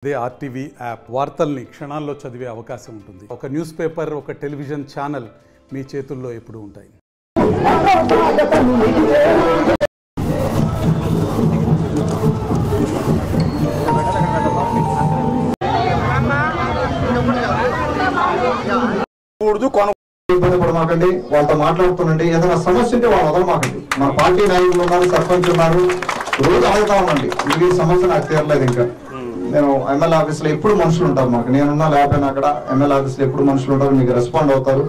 అదే RTV app వార్తల్ని క్షణాల్లో చదివే అవకాశం ఉంటుంది. ఒక న్యూస్ పేపర్, ఒక టెలివిజన్ ఛానల్ మీ చేతుల్లో ఎప్పుడూ ఉంటాయి. ఇబ్బంది పడమాకండి, వాళ్ళతో మాట్లాడుతుండండి. ఏదైనా సమస్య ఉంటే వాళ్ళు వదలమాకండి. మన పార్టీ నాయకులు ఉన్నారు, సర్పంచ్ ఉన్నారు, రోజు అడుగుతా ఉండండి. ఈ సమస్య నాకు తీరలేదు. ఇంకా నేను ఎమ్మెల్యే ఆఫీస్ లో ఎప్పుడు మనుషులు ఉంటారు. మాకు నేనున్నా లేకపోయినా అక్కడ ఎమ్మెల్యే ఆఫీస్ లో ఎప్పుడు మనుషులు ఉంటారు, మీకు రెస్పాండ్ అవుతారు.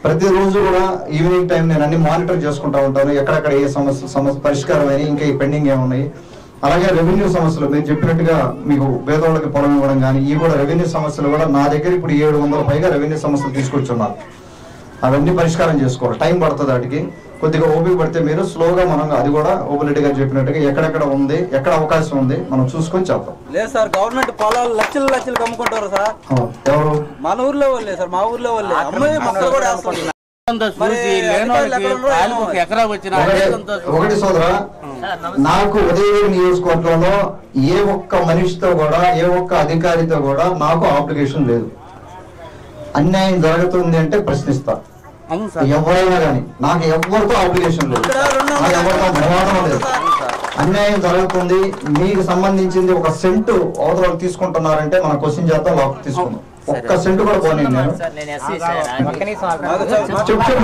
ప్రతిరోజు కూడా ఈవినింగ్ టైం నేను అన్ని మానిటర్ చేసుకుంటా ఉంటాను. ఎక్కడెక్కడ ఏ సమస్య పరిష్కారం అయినాయి, ఇంకా ఈ పెండింగ్ ఏమున్నాయి. అలాగే రెవెన్యూ సమస్యలు మీరు చెప్పినట్టుగా మీకు పేదవాళ్ళకి పొలం ఇవ్వడం కానీ ఇవి కూడా రెవెన్యూ సమస్యలు కూడా నా దగ్గర ఇప్పుడు 700 పైగా రెవెన్యూ సమస్యలు తీసుకొచ్చున్నారు. అవన్నీ పరిష్కారం చేసుకోవాలి. టైం పడుతుంది. వాటికి కొద్దిగా ఓపిక పడితే మీరు స్లోగా మనం అది కూడా ఓపెనిటీ గారు చెప్పినట్టుగా ఎక్కడెక్కడ ఉంది, ఎక్కడ అవకాశం ఉంది మనం చూసుకొని చేద్దాం. లేదు సార్, గవర్నమెంట్ పొలాలు లక్షలు కమ్ముకుంటారు సార్. ఎవరు? మన ఊర్లో వాళ్ళే సార్, మా ఊర్లో వాళ్ళే. అమ్మాయి మొక్కలు కూడా వేస్తారు. ఒకటి సోదరా, నాకు ఉదయగిరి నియోజకవర్గంలో ఏ ఒక్క మనిషితో కూడా ఏ ఒక్క అధికారితో కూడా నాకు అప్లికేషన్ లేదు. అన్యాయం జరుగుతుంది అంటే ప్రశ్నిస్తా. ఎవరైనా కానీ నాకు ఎవరితో అప్లికేషన్ లేదు, నాకు ఎవరితో ప్రమాదం లేదు. అన్యాయం జరుగుతుంది, మీకు సంబంధించింది ఒక సెంటు అవతల తీసుకుంటున్నారంటే మన క్వశ్చన్ చేద్దాం, లోపల తీసుకుందాం. ఒక్క సెంటు కూడా పోనీ నేను చెప్పు.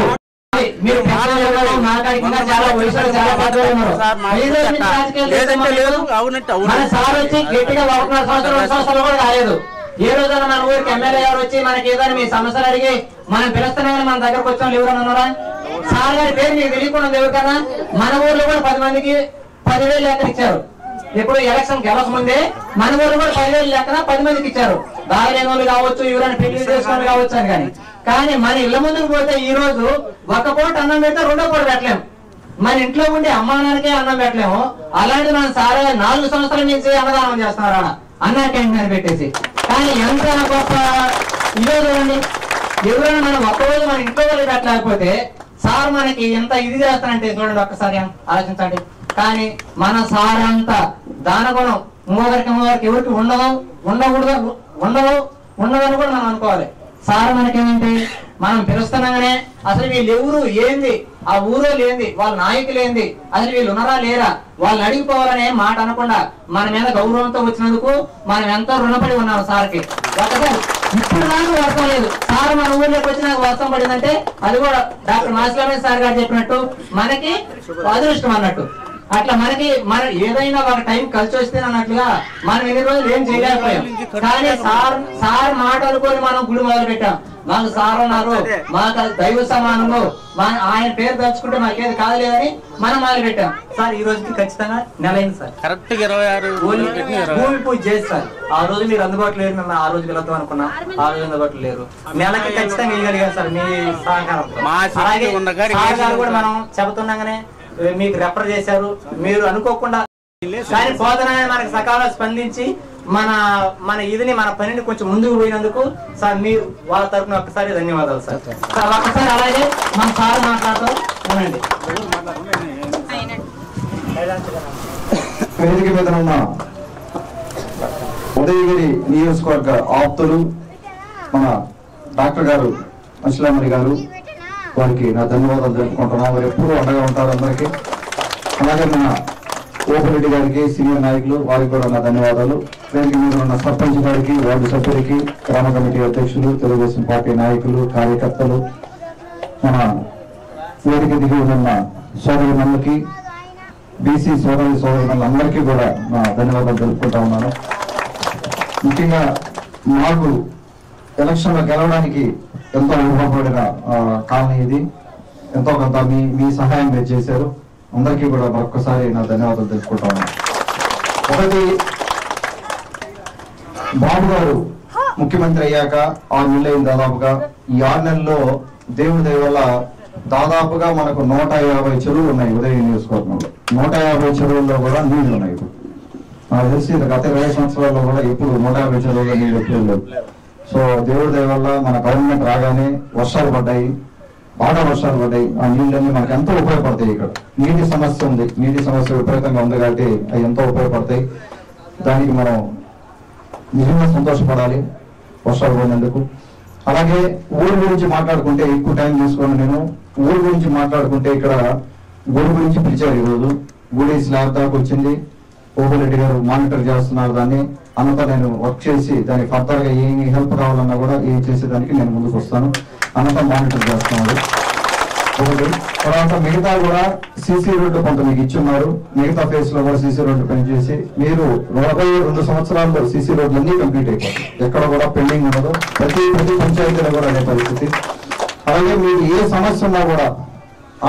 ఏ రోజైనా మన ఊరికి ఎమ్మెల్యే గారు వచ్చి మనకి ఏదైనా మీ సమస్యలు అడిగి మనం పిలుస్తున్నామని మన దగ్గరకు వచ్చాం ఎవరన్నా ఉన్నారా? సార్ గారి పేరు మీకు తెలియకుండా లేవు కదా. మన ఊర్లో కూడా 10 మందికి 10,000 లెక్కలు ఇచ్చారు. ఇప్పుడు ఎలక్షన్ గెలక ముందే మన ఊర్లో కూడా 10,000 లెక్కన 10 మందికి ఇచ్చారు. బాగలేని వాళ్ళు కావచ్చు, ఎవరైనా పెళ్లి చేసుకోవాలి కావచ్చు అని. కానీ మన ఇళ్ల ముందుకు పోతే ఈ రోజు ఒక పూట అన్నం పెడితే 2వ పూట పెట్టలేము. మన ఇంట్లో ఉండి అమ్మానానికే అన్నం పెట్టలేము. అలాంటి మన సార్ 4 సంవత్సరాల నుంచి అన్నదానం చేస్తున్నారు ఆడ అన్నా క్యాంటీన్ పెట్టేసి. కానీ ఎంత గొప్ప ఈరోజు అండి, ఎవరైనా మనం ఒక్కరోజు మన ఇంట్లో వాళ్ళు పెట్టలేకపోతే సార్ మనకి ఎంత ఇది చేస్తానంటే చూడండి, ఒక్కసారి ఆలోచించండి. కానీ మన సార్ అంత దానగుణం మూగరికి ఎవరికి ఉండదని కూడా మనం అనుకోవాలి. సార్ మనకేంటంటే మనం పిలుస్తున్నాగానే అసలు వీళ్ళు ఎవరు ఏంది, ఆ ఊరో లేంది, వాళ్ళ నాయకులు ఏంది, అసలు వీళ్ళు ఉన్నారా లేరా వాళ్ళని అడిగిపోవాలనే మాట అనకుండా మన మీద గౌరవంతో వచ్చినందుకు మనం ఎంతో రుణపడి ఉన్నాం సార్కి. ఒకసారి ఇప్పుడు నాకు వర్షం లేదు, సార్ మన ఊర్లోకి వచ్చి నాకు వర్షం పడిందంటే అది కూడా డాక్టర్ మాసిలామణి సార్ గారు చెప్పినట్టు మనకి అదృష్టం అన్నట్టు. అట్లా మన ఏదైనా ఒక టైం కలిసి వస్తే అన్నట్లుగా మనం ఎన్ని రోజులు ఏం చేయలేకపోయాం. కానీ సార్ మాట అనుకొని మనం గుడి మొదలు పెట్టాం. మాకు సార్ ఉన్నారు, మాకు దైవ సమానము, ఆయన పేరు తలుచుకుంటే మాకేది కాదులేదని మనం మొదలు పెట్టాం. సార్ ఈ రోజుకి ఖచ్చితంగా నెలైంది సార్. కరెక్ట్ 26 భూమి పూజ చేసి సార్ ఆ రోజు మీరు అందుబాటులో లేరు, మేము ఆ రోజు వెళ్తాం అనుకున్నాం, ఆ రోజు అందుబాటులో లేరు. నెలకి ఖచ్చితంగా ఇవ్వగలిగారు సార్ మీ సహకారం. అలాగే సార్ గారు కూడా మనం చెబుతున్నాగానే మీకు రెఫర్ చేశారు, మీరు అనుకోకుండా. కానీ బోధన మనకి సకాలంలో స్పందించి మన ఇదిని మన పనిని కొంచెం ముందుకు పోయినందుకు సార్ మీరు వాళ్ళ తరఫున ఒక్కసారి ధన్యవాదాలు సార్. ఒక్కసారి అలాగే మన సార్ మాట్లాడుతూ ఉండండి. వేదిక మీద ఉన్న ఉదయగిరి నియోజకవర్గ ఆప్తులు మన డాక్టర్ గారు మాసిలామణి గారు, వారికి నా ధన్యవాదాలు తెలుపుకుంటున్నాను. వారు ఎప్పుడూ అండగా ఉంటారు అందరికీ. అలాగే మన ఓపిరెడ్డి గారికి, సీనియర్ నాయకులు, వారికి కూడా నా ధన్యవాదాలు. వేదిక మీద ఉన్న సర్పంచ్ గారికి, వార్డు సభ్యులకి, గ్రామ కమిటీ అధ్యక్షులు, తెలుగుదేశం పార్టీ నాయకులు, కార్యకర్తలు, మన వేదిక దిగి ఉన్న సోదరులకి, బీసీ సోదరులందరికీ కూడా నా ధన్యవాదాలు తెలుపుకుంటా ఉన్నాను. ముఖ్యంగా నాకు ఎలక్షన్లో గెలవడానికి ఎంతో ఉపయోగపడిన కాలనీ ఇది. ఎంతో కొంత మీ సహాయం మీరు చేశారు. అందరికీ కూడా మరొకసారి నా ధన్యవాదాలు తెలుసుకుంటా ఉన్నాను. ఒకటి, బాబు గారు ముఖ్యమంత్రి అయ్యాక 6 నెలలు అయింది దాదాపుగా. ఈ 6 నెలల్లో దేవుడి దయ వల్ల దాదాపుగా మనకు 150 చెరువులు ఉన్నాయి ఉదయ నియోజకవర్గంలో. 150 చెరువుల్లో కూడా నీళ్లు ఉన్నాయి. ఇప్పుడు నాకు తెలిసి గత 20 సంవత్సరాల్లో కూడా ఇప్పుడు 150 చెరువుల్లో నీళ్ళు ఎప్పుడు లేవు. సో దేవుడి దయ వల్ల మన గవర్నమెంట్ రాగానే వర్షాలు పడ్డాయి, బాగా వర్షాలు పడ్డాయి. ఆ నీళ్ళన్నీ మనకు ఎంతో ఉపయోగపడతాయి. ఇక్కడ నీటి సమస్య ఉంది, నీటి సమస్య విపరీతంగా ఉంది కాబట్టి అవి ఎంతో ఉపయోగపడతాయి. దానికి మనం నిజంగా సంతోషపడాలి వర్షాలు పోయినందుకు. అలాగే ఊరు గురించి మాట్లాడుకుంటే ఎక్కువ టైం తీసుకోండి. నేను ఊరు గురించి మాట్లాడుకుంటే ఇక్కడ గుడి గురించి పిలిచారు. ఈరోజు గుడి స్లాబ్ దాకా వచ్చింది. ఓపిరెడ్డి గారు మానిటర్ చేస్తున్నారు దాన్ని. అన్నతో నేను వర్క్ చేసి దానికి ఫర్దర్గా ఏమి హెల్ప్ కావాలన్నా కూడా ఏం చేసేదానికి నేను ముందుకు వస్తాను. అన్నతో మానిటర్ చేస్తున్నారు. ఒకటి తర్వాత మిగతా కూడా సీసీ రోడ్డు కొంత మీకు ఇచ్చున్నారు. మిగతా ఫేజ్ లో కూడా సీసీ రోడ్డు పనిచేసి మీరు 42 సంవత్సరాల్లో సీసీ రోడ్లు అన్ని కంప్లీట్ అయిపోతాయి. ఎక్కడ కూడా పెండింగ్ ఉండదు. ప్రతి పంచాయతీలో కూడా అదే పరిస్థితి. అలాగే మీకు ఏ సమస్య ఉన్నా కూడా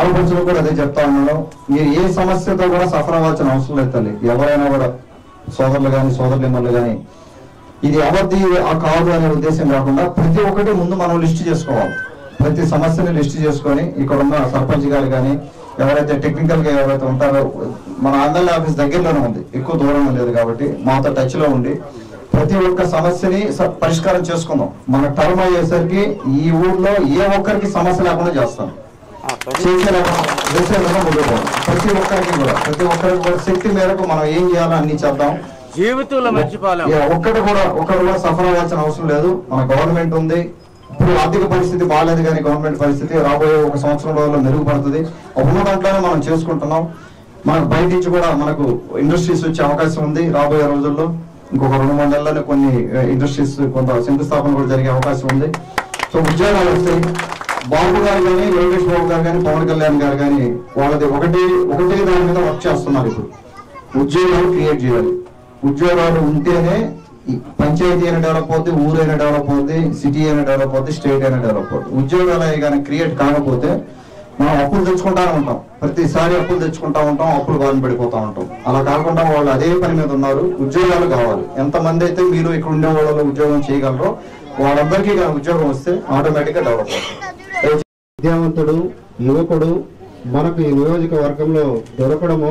ఆలోచనలు కూడా అదే చెప్తా ఉన్నాను. మీరు ఏ సమస్యతో కూడా సఫర్ అవ్వాల్సిన అవసరం లేదు తల్లి. ఎవరైనా కూడా సోదరులు కానీ సోదరులు కానీ ఇది ఎవరిది కాదు అనే ఉద్దేశం కాకుండా ప్రతి ఒక్కటి ముందు మనం లిస్ట్ చేసుకోవాలి. ప్రతి సమస్యని లిస్ట్ చేసుకొని ఇక్కడ ఉన్న సర్పంచ్ గారు కానీ ఎవరైతే టెక్నికల్ గా ఎవరైతే ఉంటారో మన ఎమ్మెల్యే ఆఫీస్ దగ్గరలోనే ఉంది, ఎక్కువ దూరం లేదు కాబట్టి మాతో టచ్ లో ఉండి ప్రతి ఒక్క సమస్యని పరిష్కారం చేసుకుందాం. మన టర్మ్ అయ్యేసరికి ఈ ఊర్లో ఏ ఒక్కరికి సమస్య లేకుండా చేస్తాం. ప్రతి ఒక్కరికి కూడా శక్తి మేరకు మనం ఏం చేయాలో అన్ని చేద్దాం. జీవితంలో ఒక్కరు కూడా సఫర్ అవ్వాల్సిన అవసరం లేదు. మన గవర్నమెంట్ ఉంది. ఇప్పుడు ఆర్థిక పరిస్థితి బాగాలేదు కానీ గవర్నమెంట్ పరిస్థితి రాబోయే 1 సంవత్సరం రోజుల్లో మెరుగుపడుతుంది. ఉన్న దాంట్లోనే మనం చేసుకుంటున్నాం. మనకు బయట నుంచి కూడా మనకు ఇండస్ట్రీస్ వచ్చే అవకాశం ఉంది రాబోయే రోజుల్లో. ఇంకొక 2-3 నెలల్లోనే కొన్ని ఇండస్ట్రీస్ కొంత శంకుస్థాపన కూడా జరిగే అవకాశం ఉంది. సో ఉద్యోగాలు వస్తాయి. బాబు గారు కానీ లోకేష్ బాబు గారు కానీ పవన్ కళ్యాణ్ గారు కానీ వాళ్ళది ఒకటే దాని మీద వర్క్ చేస్తున్నారు. ఇప్పుడు ఉద్యోగాలు క్రియేట్ చేయాలి. ఉద్యోగాలు ఉంటేనే పంచాయతీ అయినా డెవలప్ అవుతుంది, ఊరైనా డెవలప్ అవుతుంది, సిటీ అయినా డెవలప్ అవుతుంది, స్టేట్ అయినా డెవలప్ అవుతుంది. ఉద్యోగాలు కానీ క్రియేట్ కాకపోతే మనం అప్పులు తెచ్చుకుంటానే ఉంటాం. ప్రతిసారి అప్పులు తెచ్చుకుంటా ఉంటాం, అప్పులు బారిన పడిపోతా ఉంటాం. అలా కాకుండా వాళ్ళు అదే పని మీద ఉన్నారు. ఉద్యోగాలు కావాలి. ఎంతమంది అయితే మీరు ఇక్కడ ఉండే వాళ్ళలో ఉద్యోగం చేయగలరో వాళ్ళందరికీ ఉద్యోగం వస్తే ఆటోమేటిక్ గా డెవలప్ అవుతుంది. విద్యావంతుడు యువకుడు మనకు ఈ నియోజకవర్గంలో దొరకడము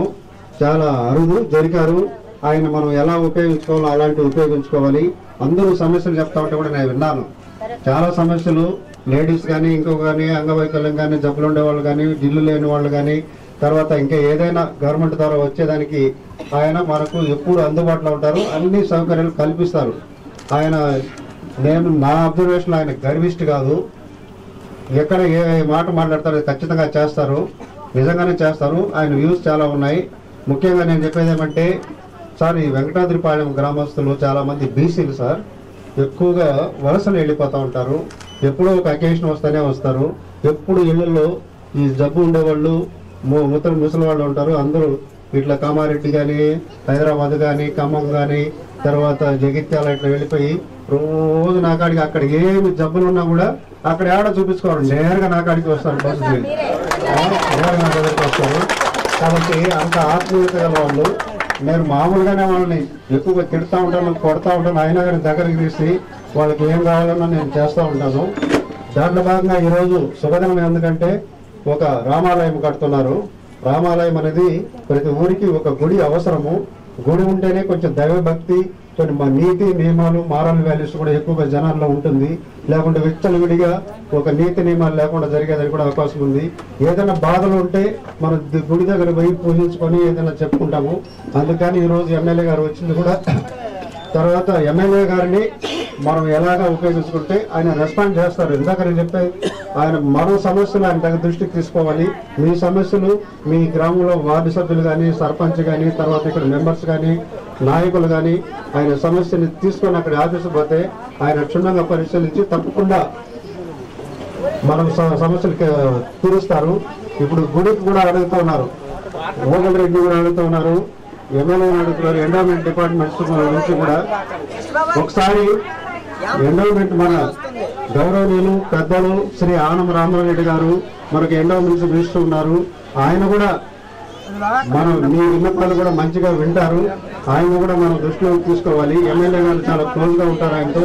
చాలా అరుదు. జరిగారు ఆయన మనం ఎలా ఉపయోగించుకోవాలో అలాంటివి ఉపయోగించుకోవాలి. అందరూ సమస్యలు చెప్తా ఉంటే కూడా నేను విన్నాను. చాలా సమస్యలు లేడీస్ కానీ ఇంకొక కానీ అంగవైకల్యం కానీ జబ్బులు ఉండేవాళ్ళు కానీ ఇల్లు లేని వాళ్ళు కానీ తర్వాత ఇంకా ఏదైనా గవర్నమెంట్ ద్వారా వచ్చేదానికి ఆయన మనకు ఎప్పుడు అందుబాటులో ఉంటారు. అన్ని సౌకర్యాలు కల్పిస్తారు. ఆయన నా అబ్జర్వేషన్ ఆయన గర్విష్టి కాదు. ఎక్కడ ఏ మాట మాట్లాడతారో ఖచ్చితంగా చేస్తారు. నిజంగానే చేస్తారు. ఆయన వ్యూస్ చాలా ఉన్నాయి. ముఖ్యంగా నేను చెప్పేది ఏమంటే సార్, ఈ వెంకటాద్రిపాళెం గ్రామస్తులు చాలా మంది బీసీలు సార్ ఎక్కువగా వలసలు వెళ్ళిపోతూ ఉంటారు. ఎప్పుడో ఒక అకేషన్ వస్తూనే వస్తారు. ఎప్పుడు ఇళ్లలో ఈ జబ్బు ఉండేవాళ్ళు ముసలి వాళ్ళు ఉంటారు. అందరూ ఇట్లా కామారెడ్డి కానీ హైదరాబాద్ కానీ ఖమ్మం కానీ తర్వాత జగిత్యాల ఇట్లా వెళ్ళిపోయి రోజు నాకాడికి అక్కడ ఏమి జబ్బులు ఉన్నా కూడా అక్కడ ఏడ చూపించుకోవాలి. నేరుగా నాకాడికి వస్తారు. బస్సు నేరుగా నా దగ్గరికి వస్తారు. కాబట్టి అంత ఆత్మీయత గల వాళ్ళు. నేను మామూలుగానే వాళ్ళని ఎక్కువగా తిడుతూ ఉంటాను, కొడతా ఉంటాను. అయినా కానీ దగ్గరికి తీసి వాళ్ళకి ఏం కావాలన్నా నేను చేస్తూ ఉంటాను. దాంట్లో భాగంగా ఈరోజు శుభదినం. ఎందుకంటే ఒక రామాలయం కడుతున్నారు. రామాలయం అనేది ప్రతి ఊరికి ఒక గుడి అవసరము. గుడి ఉంటేనే కొంచెం దైవభక్తి, కొన్ని నీతి నియమాలు, మారల్ వాల్యూస్ కూడా ఎక్కువగా జనాల్లో ఉంటుంది. లేకుంటే విచ్చలవిడిగా ఒక నీతి నియమాలు లేకుండా జరిగేదని కూడా అవకాశం ఉంది. ఏదైనా బాధలు ఉంటే మనం గుడి దగ్గర పోయి పూజించుకొని ఏదైనా చెప్పుకుంటాము. అందుకని ఈరోజు ఎమ్మెల్యే గారు వచ్చింది కూడా. తర్వాత ఎమ్మెల్యే గారిని మనం ఎలాగా ఉపయోగించుకుంటే ఆయన రెస్పాండ్ చేస్తారు. ఇందాక నేను చెప్పేది ఆయన మరో సమస్యలు ఆయన దగ్గర దృష్టికి తీసుకోవాలి. మీ సమస్యలు మీ గ్రామంలో వార్డు సభ్యులు కానీ సర్పంచ్ కానీ తర్వాత ఇక్కడ మెంబర్స్ కానీ నాయకులు కానీ ఆయన సమస్యని తీసుకొని అక్కడ ఆఫీసు పోతే ఆయన క్షుణ్ణంగా పరిశీలించి తప్పకుండా మనం సమస్యలు తీరుస్తారు. ఇప్పుడు గుడికి కూడా అడుగుతూ ఉన్నారు, ఓగల్ రెడ్డి కూడా అడుగుతూ ఉన్నారు, ఎమ్మెల్యే అడుగుతున్నారు. ఎండోమెంట్ డిపార్ట్మెంట్స్ నుంచి కూడా ఒకసారి ఎండోమెంట్ మన గౌరవనీయులు పెద్దలు శ్రీ ఆనం రామారెడ్డి గారు మనకు ఎండోమెంట్స్ మినిస్టర్ ఉన్నారు. ఆయన కూడా మనం మీ విన్నపాలు కూడా మంచిగా వింటారు. ఆయన కూడా మనం దృష్టిలో తీసుకోవాలి. ఎమ్మెల్యే గారు చాలా క్లోజ్ గా ఉంటారు, ఆయనతో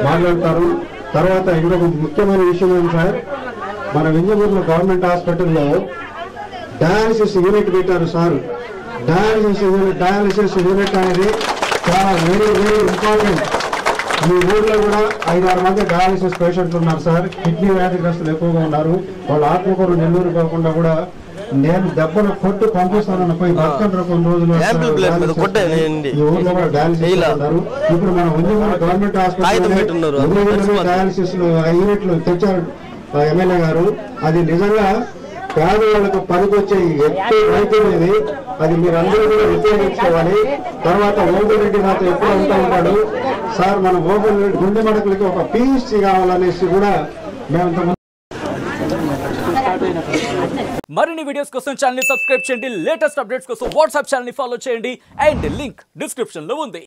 మాట్లాడతారు. తర్వాత ఇంకొక ముఖ్యమైన విషయం ఏంటి సార్, మన వింజమూరులో గవర్నమెంట్ హాస్పిటల్లో డయాలసిస్ యూనిట్ పెట్టారు సార్. డయాలసిస్ యూనిట్ అనేది చాలా వెరీ వెరీ ఇంపార్టెంట్. మీ ఊర్లో కూడా 5-6 మంది డయాలసిస్ పేషెంట్లు ఉన్నారు సార్. కిడ్నీ వ్యాధిగ్రస్తులు ఎక్కువగా ఉన్నారు. వాళ్ళ ఆత్మకూరు నెల్లూరు కాకుండా కూడా నేను దెబ్బలు కొట్టి పంపిస్తానని పోయి బతుకంటారు కొన్ని రోజులు ఈ ఊర్లో కూడా డయాలసిస్ చేస్తున్నారు. ఇప్పుడు మన ఉంజమూరు గవర్నమెంట్ హాస్పిటల్ డయాలసిస్ యూనిట్లు తెచ్చారు ఎమ్మెల్యే గారు. అది నిజంగా పేదవాళ్ళకు పనికొచ్చే ఎక్కువ వైద్యం ఇది. అది మీరు అందరూ కూడా ఉపయోగించుకోవాలి. తర్వాత ఓపెన్ రెడ్డి నాతో ఎప్పుడు అంటూ ఉంటాడు, సార్ మన ఓపెన్ రెడ్డి గుండె మడకలకి ఒక పిహెచ్సి కావాలనేసి కూడా మేము మరిన్ని వీడియోస్ కోసం ఛానల్ ని సబ్స్క్రైబ్ చేయండి. లేటెస్ట్ అప్డేట్స్ కోసం వాట్సాప్ ఛానల్ ని ఫాలో చేయండి. అండ్ లింక్ డిస్క్రిప్షన్ లో ఉంది.